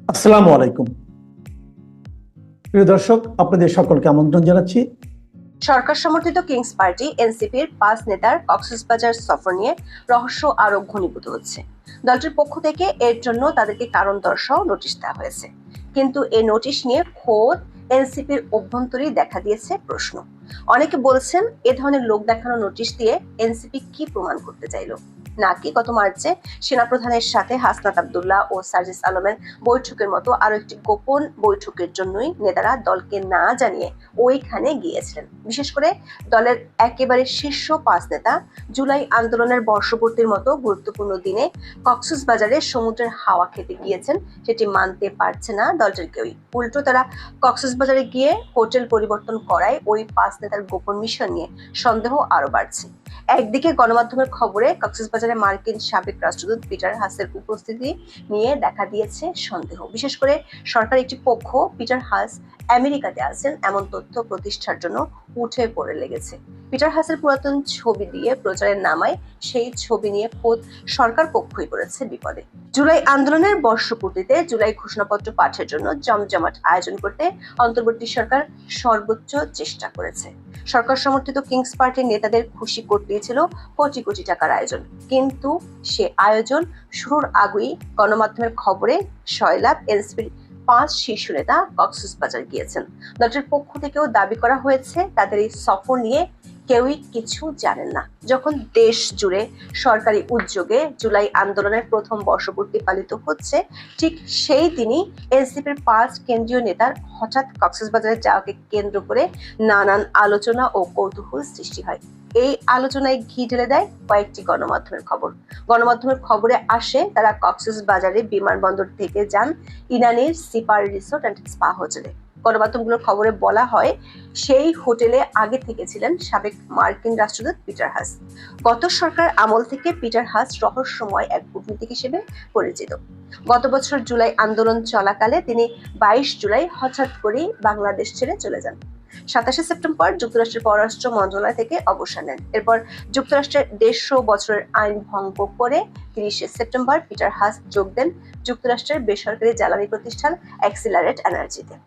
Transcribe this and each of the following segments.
আসসালামু আলাইকুম প্রিয় দর্শক, আপনাদের সকলকে আমন্ত্রণ জানাচ্ছি। সরকার সমর্থিত কিংস পার্টি এনসিপির 5 নেতার কক্সবাজার সফর নিয়ে রহস্য আরো ঘনীভূত হচ্ছে। দলটির পক্ষ থেকে এর জন্য তাদেরকে কারণ দর্শাও নোটিশ দেওয়া হয়েছে, কিন্তু এই নোটিশ নিয়ে খোদ এনসিপির অভ্যন্তরেই দেখা দিয়েছে প্রশ্ন। অনেকে বলছেন, এ ধরনের লোক দেখানো নোটিশ দিয়ে এনসিপি কি প্রমাণ করতে চাইলো, নাকি গত মার্চে সেনাপ্রধানের সাথে হাসনাত আব্দুল্লাহ ও সার্জিস আলমের বৈঠকের মতো আরো একটি গোপন বৈঠকের জন্যই নেতারা দলকে না জানিয়ে ওইখানে গিয়েছিলেন। বিশেষ করে দলের একেবারে শীর্ষ 5 নেতা জুলাই আন্দোলনের বর্ষপূর্তির মতো গুরুত্বপূর্ণ দিনে কক্সবাজারে সমুদ্রের হাওয়া খেতে গিয়েছেন, সেটি মানতে পারছে না দলটির কেউই। উল্টো তারা কক্সবাজারে গিয়ে হোটেল পরিবর্তন করায় ওই 5 নেতার গোপন মিশন নিয়ে সন্দেহ আরো বাড়ছে। একদিকে গণমাধ্যমের খবরে কক্সবাজারে মার্কিন সাবেক রাষ্ট্রদূত পিটার হাসের উপস্থিতি নিয়ে দেখা দিয়েছে সন্দেহ। বিশেষ করে সরকার একটি পক্ষ পিটার হাস আমেরিকাতে আছেন এমন তথ্য প্রতিষ্ঠার জন্য উঠে পড়ে লেগেছে। পিটার হাসের পুরাতন ছবি দিয়ে প্রচারের নামায় সেই ছবি নিয়ে খোদ সরকার পক্ষই পড়েছে বিপদে। জুলাই আন্দোলনের বর্ষপূর্তিতে জুলাই ঘোষণাপত্র পাঠের জন্য জমজমাট আয়োজন করতে অন্তর্বর্তী সরকার সর্বোচ্চ চেষ্টা করেছে। সরকার সমর্থিত কিংস পার্টির নেতাদের খুশি করতেই ছিল কোটি কোটি টাকার আয়োজন, কিন্তু সে আয়োজন শুরুর আগেই গণমাধ্যমের খবরে সয়লাভ এনসিপির 5 শীর্ষ নেতা কক্সবাজার গিয়েছেন। দলটির পক্ষ থেকেও দাবি করা হয়েছে তাদের এই সফর নিয়ে কেউই কিছু জানেন না। যখন দেশ জুড়ে সরকারি উদ্যোগে জুলাই আন্দোলনের প্রথম বর্ষপূর্তি পালিত হচ্ছে, ঠিক সেই দিনই এনসিপির 5 কেন্দ্রীয় নেতার হঠাৎ কক্সবাজারে যাওয়াকে কেন্দ্র করে নানান আলোচনা ও কৌতূহল সৃষ্টি হয়। এই আলোচনায় ঘি ঢেলে দেয় কয়েকটি গণমাধ্যমের খবর। গণমাধ্যমের খবরে আসে তারা কক্সবাজারে বিমানবন্দর থেকে যান ইনানির সিপার রিসোর্ট অ্যান্ড স্পা হোটেলে। গণমাধ্যমগুলোর খবরে বলা হয়, সেই হোটেলে আগে থেকে ছিলেন সাবেক মার্কিন রাষ্ট্রদূত পিটার হাস। গত সরকার আমল থেকে পিটার হাস রহস্যময় এক কূটনীতিক হিসেবে পরিচিত। গত বছর জুলাই আন্দোলন চলাকালে তিনি 22 জুলাই হঠাৎ করেই বাংলাদেশ ছেড়ে চলে যান। 27 সেপ্টেম্বর যুক্তরাষ্ট্রের পররাষ্ট্র মন্ত্রণালয় থেকে অবসর নেন। এরপর যুক্তরাষ্ট্রের 150 বছরের আইন ভঙ্গ করে 30 সেপ্টেম্বর পিটার হাস যোগ দেন যুক্তরাষ্ট্রের বেসরকারি জ্বালানি প্রতিষ্ঠান অ্যাক্সিলারেট এনার্জিতে।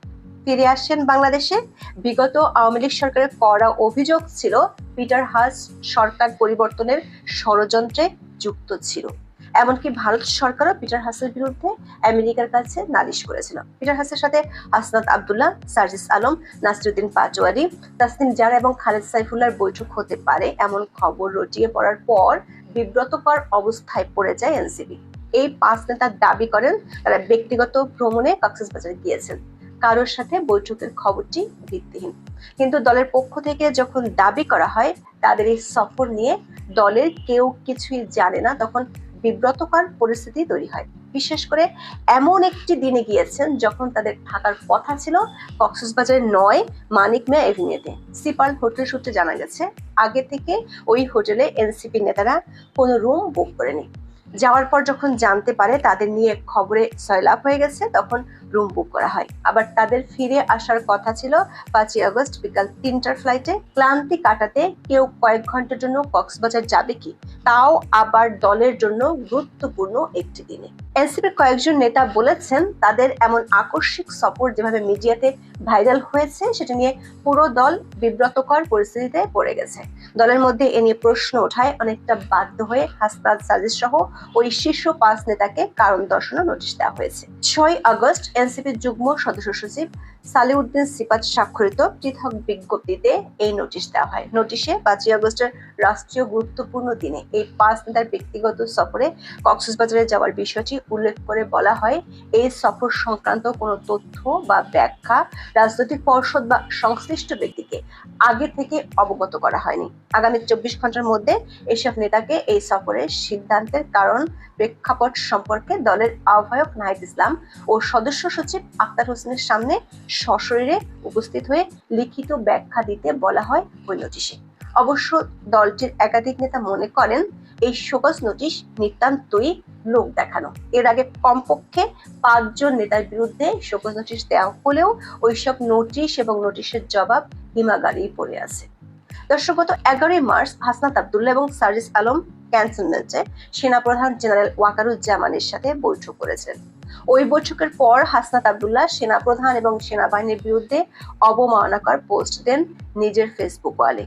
ফিরে আসেন বাংলাদেশে। বিগত আওয়ামী লীগ সরকারের করা অভিযোগ ছিল পিটার হাস সরকার পরিবর্তনের ষড়যন্ত্রে যুক্ত ছিল। এমনকি ভারত সরকারও পিটার হাসের বিরুদ্ধে আমেরিকার কাছে নালিশ করেছিল। পিটার হাসের সাথে হাসনাত আব্দুল্লাহ, সার্জিস আলম, নাসিরুদ্দিন পাটোয়ারি, তাসনিম জারা এবং খালেদ সাইফুল্লাহর বৈঠক হতে পারে এমন খবর রটিয়ে পড়ার পর বিব্রতকর অবস্থায় পড়ে যায় এনসিপি। এই 5 নেতা দাবি করেন তারা ব্যক্তিগত ভ্রমণে কক্সবাজারে গিয়েছেন, কারোর সাথে বৈঠকের খবরটি ভিত্তিহীন। কিন্তু দলের পক্ষ থেকে যখন দাবি করা হয় তাদের এই সফর নিয়ে দলের কেউ কিছুই জানে না, তখন বিব্রতকর পরিস্থিতি তৈরি হয়। বিশেষ করে এমন একটি দিনে গিয়েছেন যখন তাদের থাকার কথা ছিল কক্সবাজারের নয়, মানিক মিয়া এভিনিউতে। সিপাল হোটেল সূত্রে জানা গেছে, আগে থেকে ওই হোটেলে এনসিপি নেতারা কোনো রুম বুক করেনি। যাওয়ার পর যখন জানতে পারে তাদের নিয়ে খবরে সয়লাভ হয়ে গেছে, তখন রুম বুক করা হয়। আবার তাদের ফিরে আসার কথা ছিল 5 আগস্ট বিকাল 3টার ফ্লাইটে। ক্লান্তি কাটাতে কেউ কয়েক ঘন্টার জন্য কক্সবাজার যাবে কি, তাও আবার দলের জন্য গুরুত্বপূর্ণ একটি দিনে। এনসিপির কয়েকজন নেতা বলেছেন, তাদের এমন আকস্মিক সফর যেভাবে মিডিয়াতে ভাইরাল হয়েছে সেটা নিয়ে পুরো দল বিব্রতকর পরিস্থিতিতে পড়ে গেছে। দলের মধ্যে এ নিয়ে প্রশ্ন ওঠায় অনেকটা বাধ্য হয়ে হাসনাত সার্জিস সহ ওই শীর্ষ 5 নেতাকে কারণ দর্শানোর নোটিশ দেওয়া হয়েছে। 6 আগস্ট এনসিপির যুগ্ম সদস্য সচিব সালিউদ্দিন সিপাত স্বাক্ষরিত পৃথক বিজ্ঞপ্তিতে এই নোটিশ দেওয়া হয়। নোটিশে 5 আগস্টের রাষ্ট্রীয় গুরুত্বপূর্ণ দিনে এই 5 নেতার ব্যক্তিগত সফরে কক্সবাজারে যাওয়ার বিষয়টি উল্লেখ করে বলা হয়, এই সফর সংক্রান্ত কোনো তথ্য বা ব্যাখ্যা রাজনৈতিক পর্ষদ বা সংশ্লিষ্ট ব্যক্তিকে আগে থেকে অবগত করা হয়নি। আগামী 24 ঘন্টার মধ্যে এসব নেতাকে এই সফরের সিদ্ধান্তের কারণ প্রেক্ষাপট সম্পর্কে দলের আহ্বায়ক নাহিদ ইসলাম ও সদস্য সচিব আক্তার হোসেনের সামনে সশরীরে উপস্থিত হয়ে লিখিত ব্যাখ্যা দিতে বলা হয় ওই নোটিশে। অবশ্য দলটির একাধিক নেতা মনে করেন এই শোকজ নোটিশ নিতান্তই লোক দেখানো। এর আগে কমপক্ষে 5 জন নেতার বিরুদ্ধে শোকজ নোটিশ দেওয়া হলেও ওইসব নোটিশ এবং নোটিশের জবাব হিমাগারেই পড়ে আছে। দর্শক, গত 11 মার্চ হাসনাত আব্দুল্লাহ এবং সার্জিস আলম ক্যান্টনমেন্টে সেনাপ্রধান জেনারেল ওয়াকারুজ্জামানের সাথে বৈঠক করেছেন। ওই বৈঠকের পর হাসনাত আব্দুল্লাহ সেনাপ্রধান এবং সেনাবাহিনীর বিরুদ্ধে অবমাননাকর পোস্ট দেন নিজের ফেসবুক ওয়ালে।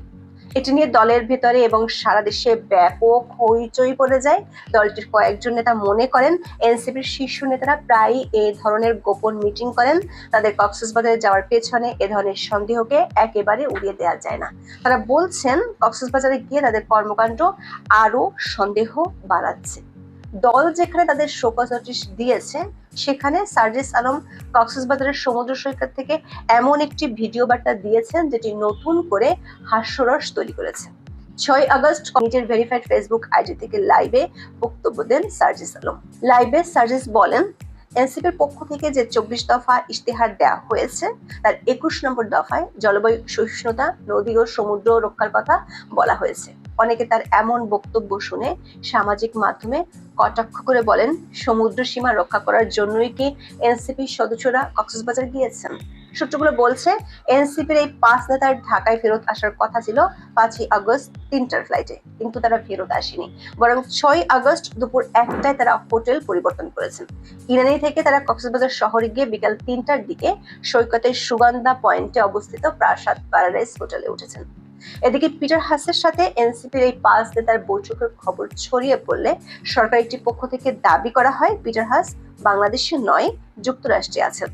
এটি নিয়ে দলের ভেতরে এবং সারা দেশে ব্যাপক হইচই পড়ে যায়। দলটির কয়েকজন নেতা মনে করেন এনসিপির শীর্ষ নেতারা প্রায়ই এ ধরনের গোপন মিটিং করেন। তাদের কক্সবাজারে যাওয়ার পেছনে এ ধরনের সন্দেহকে একেবারে উড়িয়ে দেওয়া যায় না। তারা বলছেন কক্সবাজারে গিয়ে তাদের কর্মকাণ্ড আরো সন্দেহ বাড়াচ্ছে। দল যেখানে তাদের শোকজ নোটিশ দিয়েছে সেখানে সার্জিস আলম কক্সবাজারের সমুদ্র সৈকত থেকে এমন একটি ভিডিও বার্তা দিয়েছেন যেটি নতুন করে হাস্যরস তৈরি করেছে। 6 আগস্ট নিজের ভেরিফাইড ফেসবুক আইডি থেকে লাইভে বক্তব্য দেন সার্জিস আলম। লাইভে সার্জিস বলেন, এনসিপির পক্ষ থেকে যে 24 দফা ইশতেহার দেওয়া হয়েছে তার 21 নম্বর দফায় জলবায়ু সহিষ্ণুতা, নদী ও সমুদ্র রক্ষার কথা বলা হয়েছে। অনেকে তার এমন বক্তব্য শুনে সামাজিক মাধ্যমে কটাক্ষ করে বলেন, সমুদ্র সীমা রক্ষা করার জন্যই কি এনসিপির সদস্যরা কক্সবাজার গিয়েছেন? সূত্রগুলো বলছে এনসিপির এই 5 নেতার ঢাকায় ফেরত আসার কথা ছিল 5 আগস্ট 3টার ফ্লাইটে, কিন্তু তারা ফেরত আসেনি। বরং 6 আগস্ট দুপুর 1টায় তারা হোটেল পরিবর্তন করেছেন। ইনানি থেকে তারা কক্সবাজার শহরে গিয়ে বিকাল 3টার দিকে সৈকতের সুগন্ধা পয়েন্টে অবস্থিত প্রাসাদ প্যারাডাইস হোটেলে উঠেছেন। এদিকে পিটার হাসের সাথে এনসিপির এই 5 নেতার বৈঠকের খবর ছড়িয়ে পড়লে সরকার একটি পক্ষ থেকে দাবি করা হয় পিটার হাস বাংলাদেশে নয়, যুক্তরাষ্ট্রে আছেন।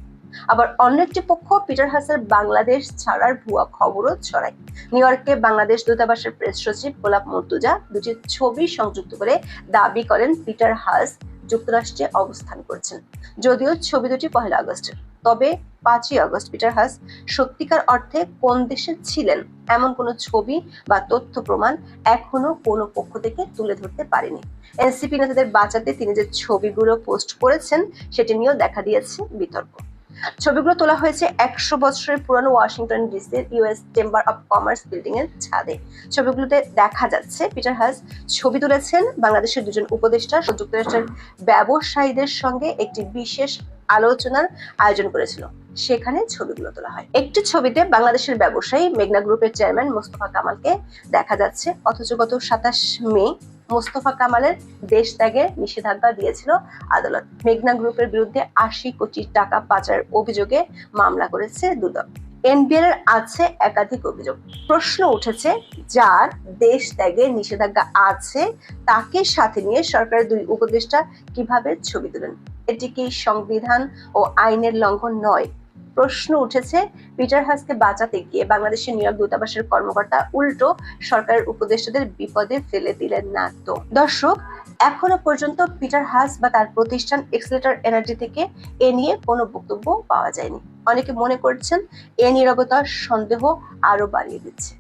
আবার অন্য একটি পক্ষ পিটার হাসের বাংলাদেশ ছাড়ার ভুয়া খবরও ছড়ায়। নিউ ইয়র্কে বাংলাদেশ দূতাবাসের প্রেস সচিব গোলাপ মর্তুজা দুটি ছবি সংযুক্ত করে দাবি করেন পিটার হাস যুক্তরাষ্ট্রে অবস্থান করছেন। যদিও ছবি দুটি 1 আগস্টের, তবে 5 আগস্ট পিটার হাস সত্যিকার অর্থে কোন দেশে ছিলেন এমন কোনো ছবি বা তথ্য প্রমাণ এখনো কোনো পক্ষ থেকে তুলে ধরতে পারেনি। এনসিপি নেতাদের বাঁচাতে তিনি যে ছবিগুলো পোস্ট করেছেন সেটি নিয়েও দেখা দিয়েছে বিতর্ক। ছবিগুলো তোলা হয়েছে 100 বছরের পুরানো ওয়াশিংটন ডিসির US chamber of commerce building এর ছাদে। ছবিগুলোতে দেখা যাচ্ছে পিটার হাস ছবি তুলেছেন বাংলাদেশের দুজন উপদেষ্টা যুক্তরাষ্ট্রের ব্যবসায়ীদের সঙ্গে একটি বিশেষ আলোচনার আয়োজন করেছিল, সেখানে ছবিগুলো তোলা হয়। একটি ছবিতে বাংলাদেশের ব্যবসায়ী মেঘনা গ্রুপের চেয়ারম্যান মোস্তফা কামালকে দেখা যাচ্ছে, অথচ গত 27 মে মোস্তফা কামালের দেশ ত্যাগের নিষেধাজ্ঞা দিয়েছিল আদালত। মেঘনা গ্রুপের বিরুদ্ধে 80 কোটি টাকা পাচারের অভিযোগে মামলা করেছে দুদক। এনবিআর এর আছে একাধিক অভিযোগ। প্রশ্ন উঠেছে, যার দেশ ত্যাগের নিষেধাজ্ঞা আছে তাকে সাথে নিয়ে সরকারের 2 উপদেষ্টা কিভাবে ছবি তোলেন? এটি কি সংবিধান ও আইনের লঙ্ঘন নয়? প্রশ্ন উঠেছে, পিটার হাসকে বাঁচাতে গিয়ে বাংলাদেশের নিউ ইয়র্ক দূতাবাসের কর্মকর্তা উল্টো সরকারের উপদেষ্টাদের বিপদে ফেলে দিলেন না তো? দর্শক, এখনো পর্যন্ত পিটার হাস বা তার প্রতিষ্ঠান এক্সেলেটর এনার্জি থেকে এ নিয়ে কোনো বক্তব্য পাওয়া যায়নি। অনেকে মনে করছেন এ নীরবতা সন্দেহ আরো বাড়িয়ে দিচ্ছে।